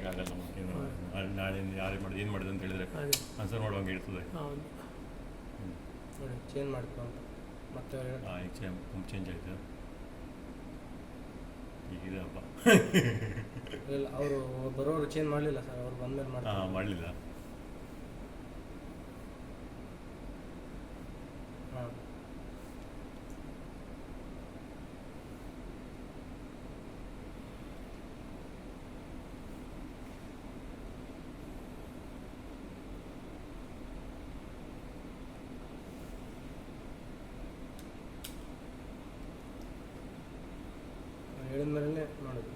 ಆಗಲ್ಲ ಏನು ನಾಳೆ ಯಾರು ಮಾಡಿದೆ ಏನು ಮಾಡಿದೆ ಅಂತ ಹೇಳಿದರೆ ಆನ್ಸರ್ ಮಾಡುವಂಗೆ ಇರ್ತದೆ. ಹೌದು ನೋಡಿ ಚೇಂಜ್ ಮಾಡ್ಕೊ ಅಂತ ಮತ್ತೆ ಈಗ ಚೇಂಜ್ ಆಯಿತು ಈಗಿದೆ ಹಬ್ಬ. ಇಲ್ಲ ಅವರು ಬರೋರು ಚೇಂಜ್ ಮಾಡಲಿಲ್ಲ ಸರ್, ಅವ್ರು ಬಂದಮೇಲೆ ಮಾಡಲಿಲ್ಲ. ಹಾಂ ಹೇಳಿದ ಮೇಲೆ ಮಾಡೋದು.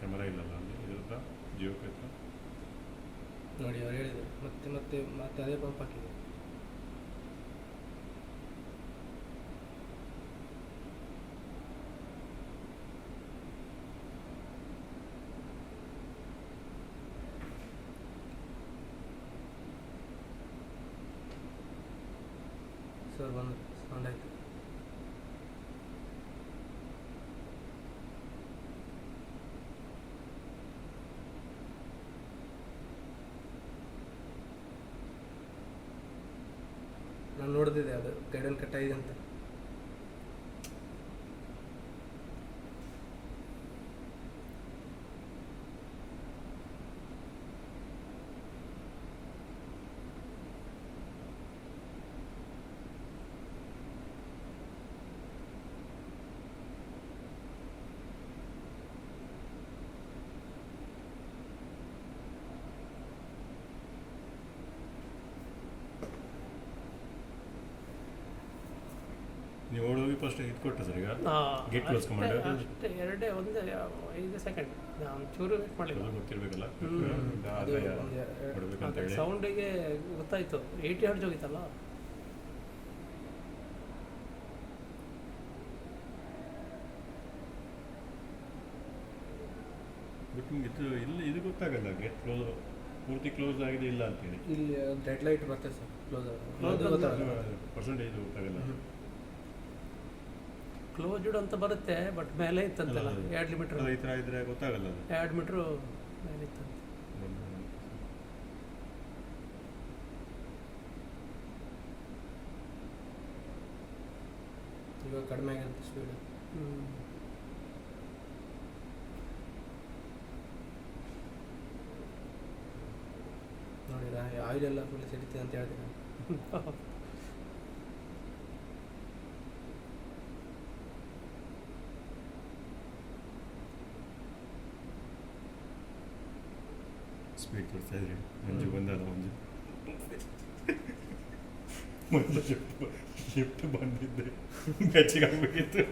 ಕ್ಯಾಮರಾ ಇಲ್ಲಲ್ಲ ಅಲ್ಲಿ ಇದ್ರದ್ದು ಜಿಯೋ ಕೈತ ನೋಡಿ ಅವ್ರು ಹೇಳಿದರು ಮತ್ತೆ ಮತ್ತೆ ಮತ್ತೆ ಅದೇ ಪಂಪ್ ಹಾಕಿದೆ. ಸರ್ ಬಂದು ಸೌಂಡ್ ಆಯಿತು. ನಾನು ನೋಡ್ತಿದ್ದೆ ಅದು ಗೈಡನ್ ಕಟ್ ಆಗಿದೆ ಅಂತ. ನೀವು ಓಡೋಗಿ ಫಸ್ಟ್ ಇದು ಕೊಟ್ಟು ಸರ್ ಈಗ ಗೇಟ್ ಕ್ಲೋಸ್ ಮಾಡಿ ಅಷ್ಟೇ ಎರಡೇ ಒಂದೇ 5 ಸೆಕೆಂಡ್ ನಾನು ಚೂರು ವೇಟ್ ಮಾಡಲಿಲ್ಲ. ಗೊತ್ತಿರಬೇಕಲ್ಲ ಅದು ಕೊಡಬೇಕಂತ ಹೇಳಿ ಸೌಂಡಿಗೆ ಗೊತ್ತಾಯಿತು 80 ಹರ್ಟ್ಜ್ ಹೋಗಿತ್ತಲ್ಲ. ಬಟ್ ನಿಮ್ಗೆ ಇದು ಗೊತ್ತಾಗಲ್ಲ ಗೇಟ್ ಕ್ಲೋಸ್ ಪೂರ್ತಿ ಕ್ಲೋಸ್ ಆಗಿದೆ ಇಲ್ಲ ಅಂತೇಳಿ. ಇಲ್ಲಿ ರೆಡ್ ಲೈಟ್ ಬರ್ತದೆ ಸರ್ ಕ್ಲೋಸ್ ಪರ್ಸೆಂಟೇಜ್ ಗೊತ್ತಾಗಲ್ಲ. ಕ್ಲೋಸ್ಡ್ ಅಂತ ಬರುತ್ತೆ ಬಟ್ ಮೇಲೆ ಇತ್ತಂತಲ್ಲ 2 ಮೀಟ್ರ್ ಈ ಥರ ಇದ್ರೆ ಗೊತ್ತಾಗಲ್ಲ ಅದು 2 ಮೀಟ್ರು ಮೇಲೆ ಇತ್ತಂತೆ. ಇವಾಗ ಕಡಿಮೆ ಆಗಿರುತ್ತೆ ಸ್ಪೀಡ್. ನೋಡಿರಾ ಆಯಿಲ್ ಎಲ್ಲ ಫುಲ್ ಸಿಡಿತೆ ಅಂತ ಹೇಳ್ತೀನಿ. ಸ್ಪೀಡ್ ತೋರಿಸ್ತಾ ಇದ್ರಿ ಮಂಜು ಬಂದಲ್ಲ ಮಂಜು ಶಿಫ್ಟ್ ಬಂದಿದ್ದೆ ಬೆಚ್ಚಿಗಾಗಬೇಕಿತ್ತು.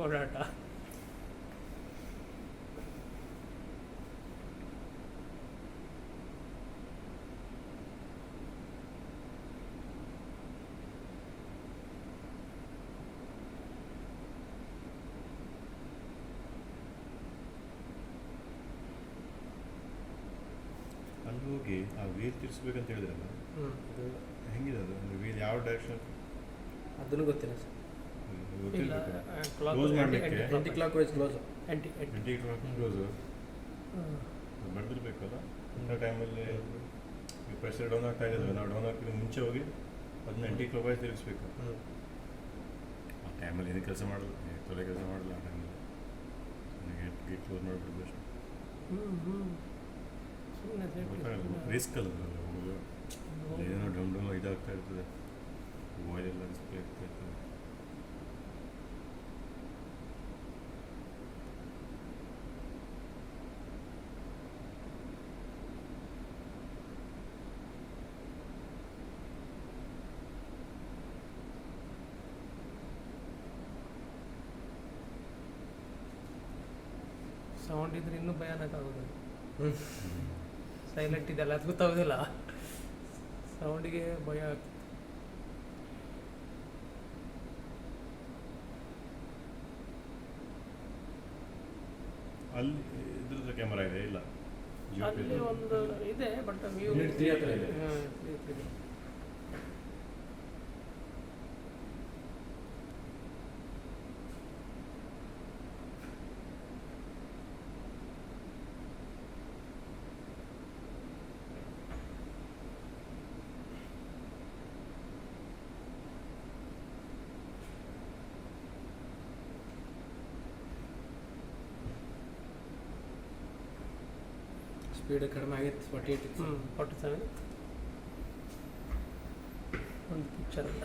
ಓಡಾಟ ಅಲ್ಲಿ ಹೋಗಿ ಆ ವೀಲ್ ತಿರ್ಸ್ಬೇಕಂತ ಹೇಳಿದ್ರಲ್ಲ ಅದು ಹೆಂಗಿದೆ ಅದು ಅಂದರೆ ವೀಲ್ ಯಾವ ಡೈರೆಕ್ಷನ್ ಅದನ್ನು ಗೊತ್ತಿಲ್ಲ ಸರ್. ಕ್ಲೋಸ್ ಮಾಡಲಿಕ್ಕೆ anticlockwise close anti clock close ಬರೆದಿರ್ಬೇಕಲ್ಲ ಅಂಥ ಟೈಮಲ್ಲಿ ಪ್ರೆಷರ್ ಡೌನ್ ಆಗ್ತಾ ಇರೋದು ನಾವು ಡೌನ್ ಆಗ್ತಿದ್ದು ಮುಂಚೆ ಹೋಗಿ ಅದನ್ನ ಆ್ಯಂಟಿ ಕ್ಲಾಕ್ ವೈಸ್ ತಿರುಗಿಸ್ಬೇಕು. ಆ ಟೈಮಲ್ಲಿ ಏನು ಕೆಲಸ ಮಾಡಲ್ಲ ತೊಲೆ ಕೆಲಸ ಮಾಡಲ್ಲ ಆ ಟೈಮಲ್ಲಿ ಗೇಟ್ ಕ್ಲೋಸ್ ಮಾಡಿಬಿಡ್ಬೇಕು ಅಷ್ಟೇ. ಗೊತ್ತಾಗಲ್ಲ ರಿಸ್ಕ್ ಅಲ್ಲ ಹೋಗೋದು ಏನೋ ಡಮ್ ಇದಾಗ್ತಾ ಇರ್ತದೆ ವಾಯೆಲ್ಲ ಡಿಸ್ಪ್ಲೇ ಆಗ್ತಾ ಇರ್ತದೆ. ಸೌಂಡ್ ಇದ್ರೆ ಇನ್ನೂ ಭಯಾನಕ ಆಗೋದು. ಹ್ಞೂ ಸೈಲೆಂಟ್ ಇದೆಲ್ಲ ಅದು ಗೊತ್ತಾಗೋದಿಲ್ಲ, ಸೌಂಡಿಗೆ ಭಯ ಆಗ್ತದೆ. ಅಲ್ಲಿ ಇದ್ರದ್ದು ಕ್ಯಾಮರಾ ಇದೆ ಇಲ್ಲ ಅಲ್ಲಿ ಒಂದು ಇದೆ ಬಟ್ ವ್ಯೂ Unit 3 ಹತ್ರ ಇದೆ. ಇದೆ. ಸ್ಪೀಡ್ ಕಡಿಮೆ ಆಗೈತೆ 48 ಇತ್ತು. 47 ಒಂದು ಪಿಕ್ಚರ್ ಅಲ್ಲ.